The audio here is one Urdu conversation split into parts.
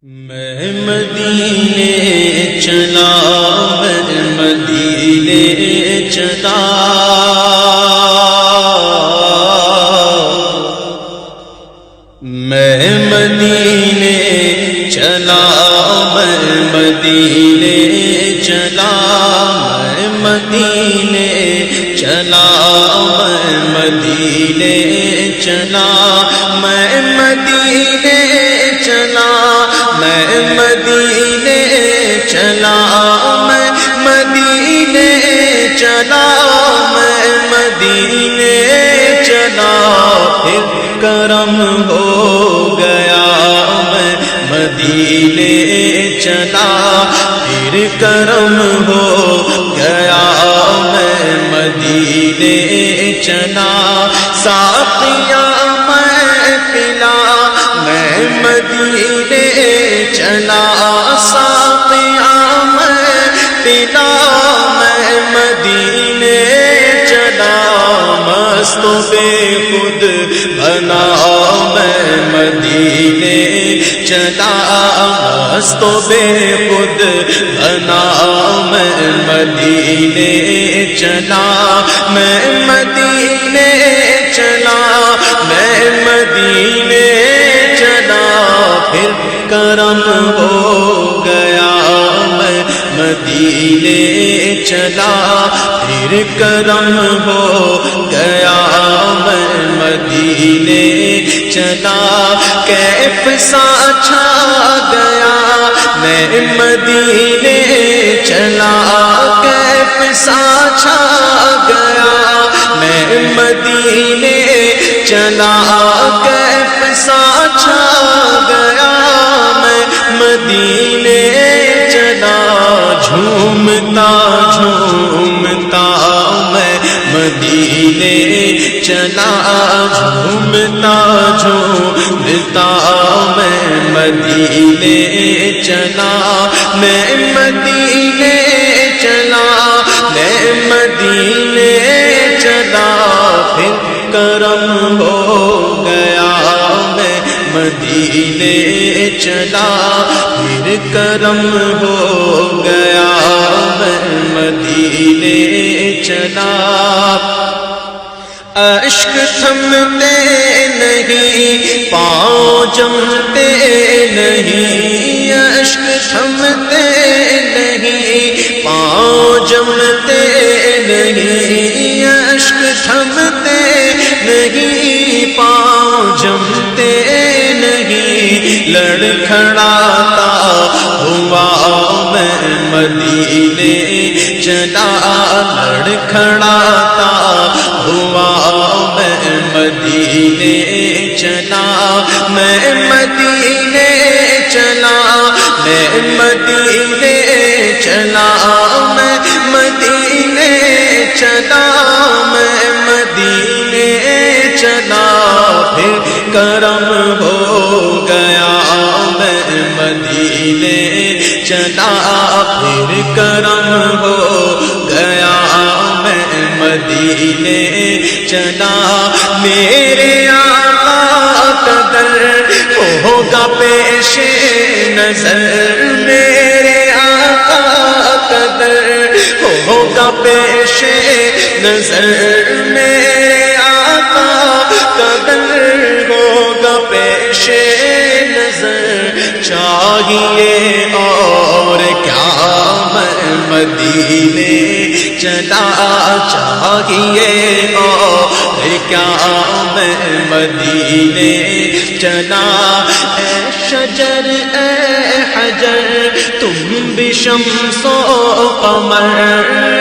میں مدینے چلا، میں مدینے چلا، میں مدینے چلا، میں مدینے چلا، میں مدینے چلا، میں مدینے چلا، میں مدینے چلا، میں مدینے چلا، میں مدینے چلا، میں مدینے چلا، پھر کرم ہو گیا، میں مدینے چلا، پھر کرم ہو گیا، میں مدینے چلا، ساقیاں میں پلا، میں مدینے چلا، ساقیاں میں پلا، میں مدینے چلا، مست و بے خود بنا، میں مدینے چلا، مست و بے خود بنا، میں مدینے چلا، میں مدینے چلا، میں مدینے چلا، پھر کرم ہو گیا، میں مدینے چلا، پھر کرم ہو گیا، میں مدینے چلا، کیف سا چھا گیا، میں مدینے چلا، کیف سا چھا گیا، میں مدینے چلا، کیف سا چھا گیا، میں مدینے چلا، جھومتا جھومتا میں مدینے چلا، جھومتا جھومتا میں مدینے چلا، میں مدینے چلا، میں مدینے چلا، پھر کرم ہو گیا، میں مدینے چلا، پھر کرم ہو گیا، میں مدینے چلا، اشک تھمتے نہیں، پاؤں جمتے نہیں، اشک تھمتے نہیں، پاؤں جمتے نہیں، اشک تھمتے نہیں، پاؤں جمتے نہیں، لڑکھڑاتا ہوا میں مدینے چلا، لڑکھڑاتا ہوا میں مدینے چلا، میں مدینے چلا، میں مدینے چلا، میں مدینے چلا، میں مدینے چلا، پھر کرم ہو گیا، میں مدینے چلا، پھر کرم ہو گیا، میں مدینے چلا، میرے آقا کا در ہوگا پیش نظر، میرے آقا کا در ہوگا پیش نظر، میرے آقا کا در ہوگا پیش نظر، چاہیے اور کیا میں مدینے چلا، چاہیے اور کیا میں مدینے چلا، اے شجر اے حجر تم بھی شمس و قمر،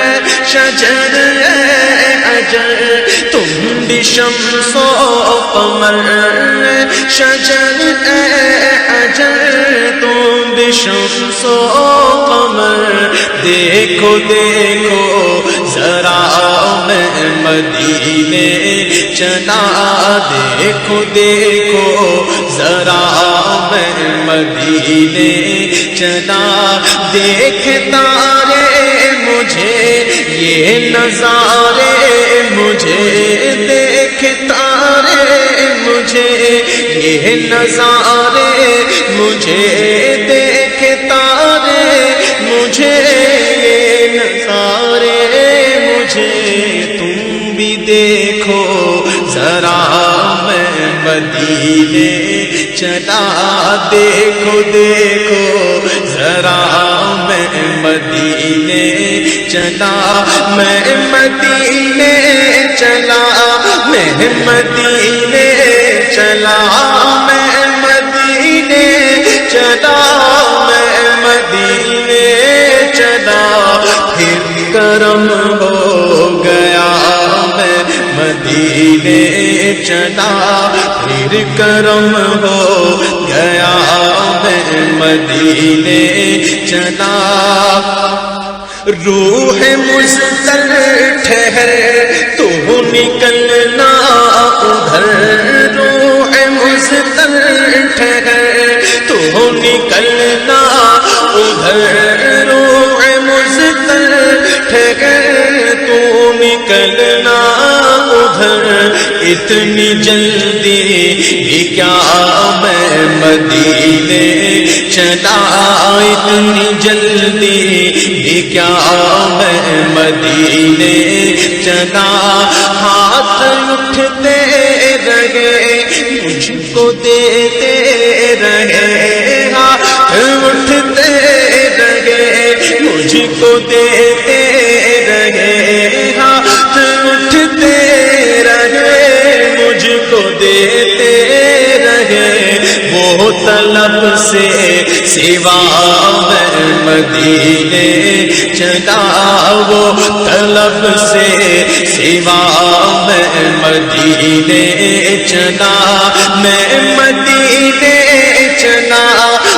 اے شجر اے حجر تم بھی شمس و قمر، اے شجر اے حجر تم بھی شمس و قمر، دیکھو دیکھو ذرا میں مدینے چلا، دیکھو دیکھو ذرا میں مدینے چلا، دیکھتا رے مجھے یہ نظارے، مجھے دیکھتا رے مجھے یہ نظارے، مجھے مدینے چلا، دیکھو دیکھو ذرا میں مدینے چلا، میں مدینے چلا، میں مدینے چلا، میں مدینے چلا، میں مدینے چلا، پھر کرم ہو گیا میں مدینے چلا، پھر کرم ہو گیا میں مدینے چلا۔ روح مزدل ٹھہر تو نکلنا ادھر، روح مزدل ٹھہر تو نکلنا ادھر، روح مزدل ٹھہر تو نکلنا ادھر، اتنی جلدی بھی کیا میں مدینے چلا، اتنی جلدی بھی کیا میں مدینے چلا، ہاتھ اٹھتے رہے مجھ کو دیتے رہے، ہاتھ اٹھتے رہے مجھ کو دیتے رہے، ہاتھ اٹھتے رہے مجھ کو دیتے رہے، وہ طلب سے سوا میں مدینے چلا، وہ طلب سے سوا میں مدینے چلا، میں مدینے چلا،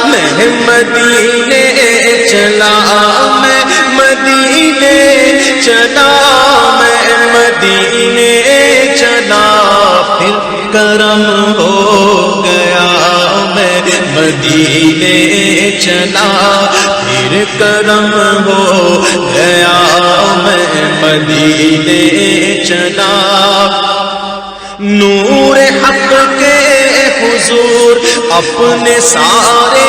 میں مدینے چلا، میں مدینے چلا، میں مدینے چلا، پھر کرم ہو گیا میں مدینے چلا، پھر کرم ہو گیا میں مدینے چلا۔ نور حق کے حضور اپنے سارے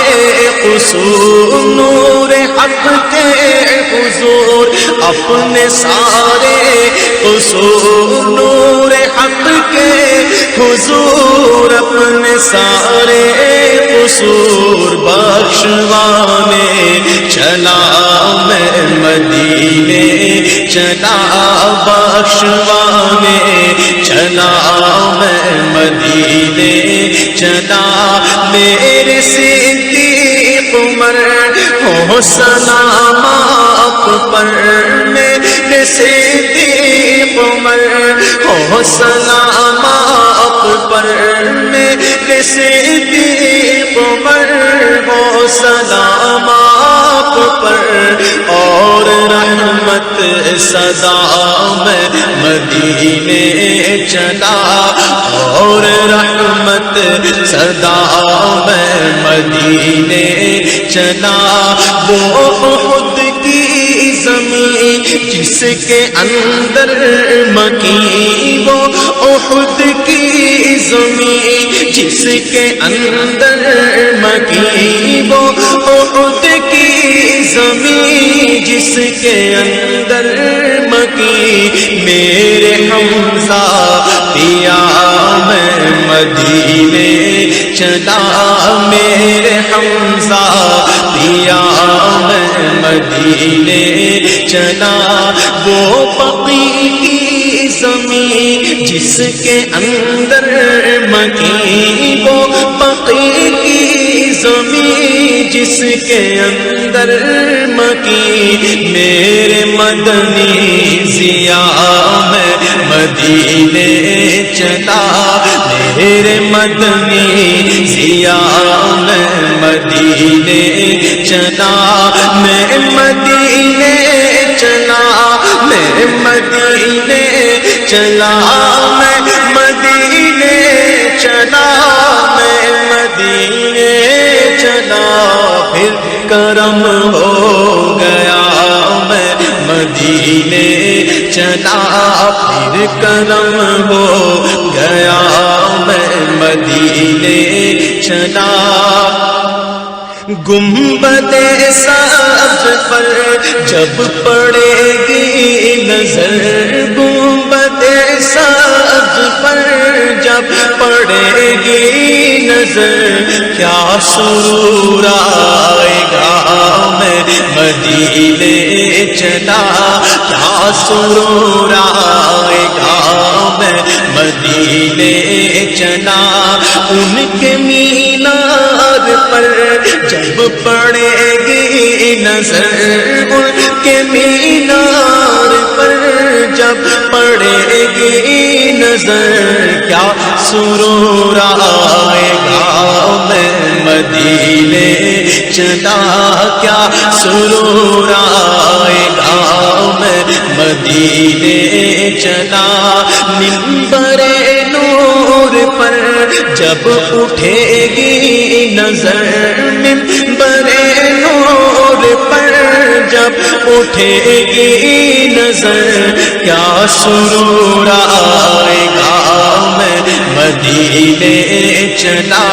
قصور، نور حق کے حضور اپنے سارے قصور، نور حق کے حضور اپنے سارے قصور بخشوانے چلا میں مدینے چلا، بخشوانے چلا میں مدینے چلا، میرے صدیق عمر ہو سلام آپ پر، میرے صدیق عمر ہو سلام آپ پر، میرے صدیق عمر ہو سلام آپ پر، اور رحمت صدا میں مدینے چلا، اور رحمت صدا میں مدینے چلا، وہ احد کی زمین جس کے اندر مکی، وہ احد کی زمین جس کے اندر مکی، وہ احد کی زمین جس کے اندر مکی، میرے حمزہ پیا میں مدینے چلا، میرے حمزہ پیا میں مدینے چلا، وہ بقی کی زمین جس کے اندر مکی، وہ بقی کی زمین جس کے اندر مکی، میرے مدنی ضیاء میں مدینے چلا، میرے مدنی ضیاء میں مدینے چلا، میں مدینے چلا، میں مدینے چلا، میں مدینے چلا، میں مدینے چلا، پھر کرم ہو گیا میں مدینے چلا، پھر کرم ہو گیا میں مدینے چلا۔ گنبد سبز پر جب پڑے گی نظر، گنبد سبز پر جب پڑے گی نظر کیا سرور آئے گا میں مدینے چلا کیا سرور آئے گا میں مدینے چلا ان کے مینار پر جب پڑے گی نظر ان کے مینار پر جب پڑے گی نظر کیا سرور آئے گا میں مدینے چلا کیا سرور آئے گا میں مدینے چلا منبر نور پر جب اٹھے گی نظر منبر نور پر جب اٹھے گی نظر کیا سرور آئے گا میں مدینے چلا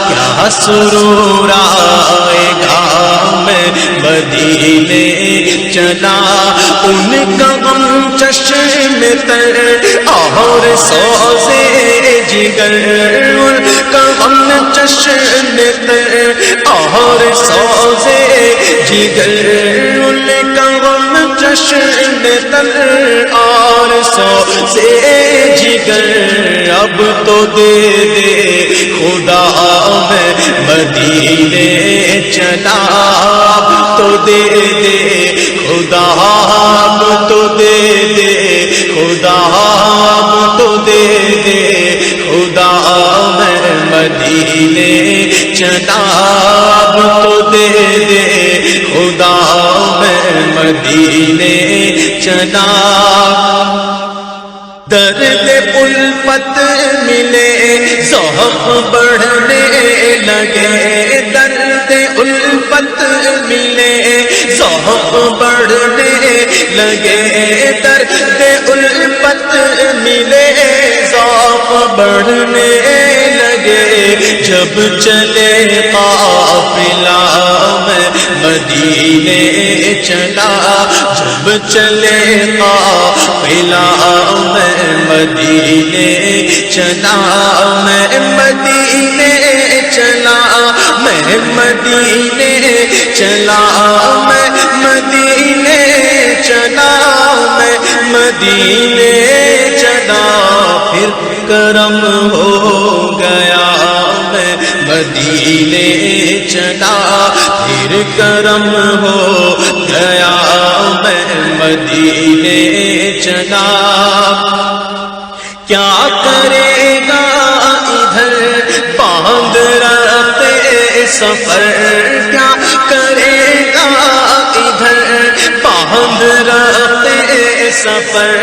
کیا سرور آئے گا میں مدینے چلا ان کا غم چشم تر اور سوزے جگر ان کا غم چشم تر اور سوزے جگر ان کا غم چشم تر اور سوزے جگر اب تو دے دے خدا میں مدینے چلا اب تو دے دے خدا اب تو دے دے خدا اب تو دے دے خدا میں مدینے چلا اب تو دے دے خدا میں مدینے چلا درد الفت ملے ذوق بڑھنے لگے درد الفت ملے ذوق بڑھنے لگے درد الفت ملے ذوق بڑھنے لگے جب چلے قافلہ میں مدینے چلا جب چلے قافلہ میں مدینے چلا میں مدینے چلا میں مدینے چلا میں مدینے چلا میں مدینے چلا پھر کرم ہو گیا میں مدینے چلا پھر کرم ہو گیا میں مدینے چلا کیا کرے گا ادھر باندھ رہتے سفر کیا کرے گا ادھر باندھ رہتے سفر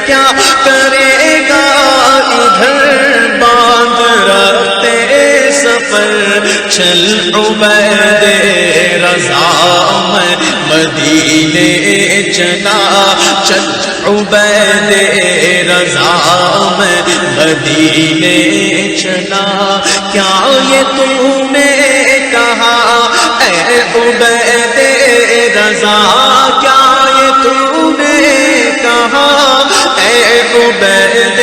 کیا کرے گا ادھر باندھ رہتے سفر چل عبید رضا میں مدینے چلا چل عبید رضا میں مدینے چلا کیا یہ تم نے کہا اے عبید رضا کیا یہ تم نے کہا اے عبید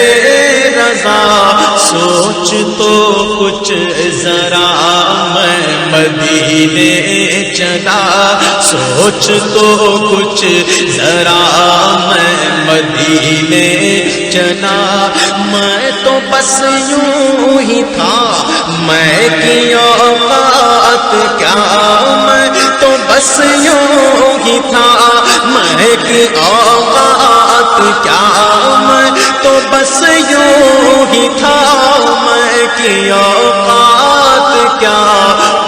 رضا سوچ تو کچھ ذرا میں مدینے چلا سوچ تو کچھ ذرا میں مدینے چلا میں تو بس یوں ہی تھا میں کی اوقات کیا میں تو بس یوں ہی تھا میں کی اوقات کیا میں تو بس یوں ہی تھا میں کی اوقات کیا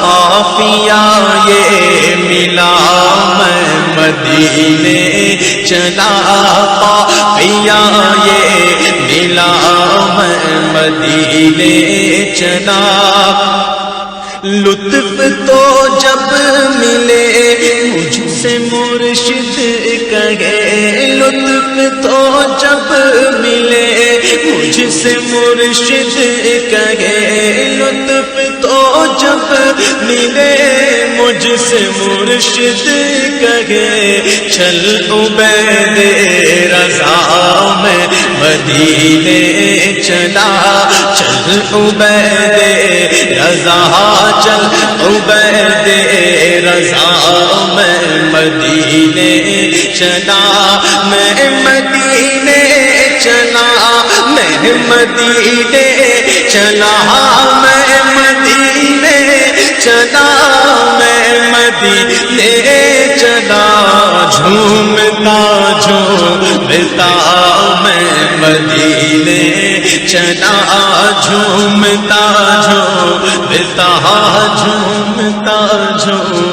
قافیہ یہ ملا میں مدینے چلا قافیہ یہ ملا میں مدینے چلا لطف تو جب ملے مجھ سے مرشد کہے لطف تو جب ملے مجھ سے مرشد کہے لطف تو جب ملے مجھ سے مرشد کہے چل عبید رضا میں مدینے چلا چل عبید رضا چل عبید رضا میں مدینے چلا میں مدینے چلا میں مدینے چلا میں مدینے چلا میں مدینے چلا جھومتا جھومتا میں مدینے چلا جھومتا جھومتا جھومتا جھومتا